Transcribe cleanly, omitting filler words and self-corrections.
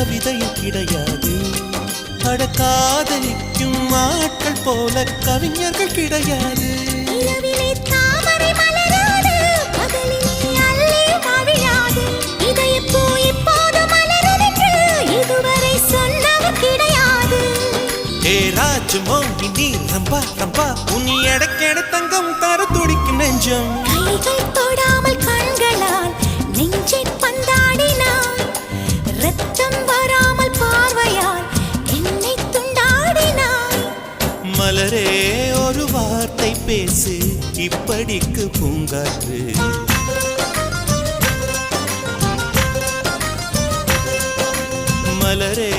கவிதையும் கிடையாது. அட காதலிக்கும் ஆட்கள் போல கவிஞர்கள் கிடையாது. நீ ரம்பா ரம்பா உன் எடக்கேட தங்கம் தர துடிக்கும் நெஞ்சம். கைகள் தொடாமல் கண்களால் நெஞ்சை பந்தாடினாய். ரத்தம் வராமல் பார்வையால் என்னை துண்டாடினாய். மலரே ஒரு வார்த்தை பேசு இப்படிக்கு பூங்காற்று. மலரே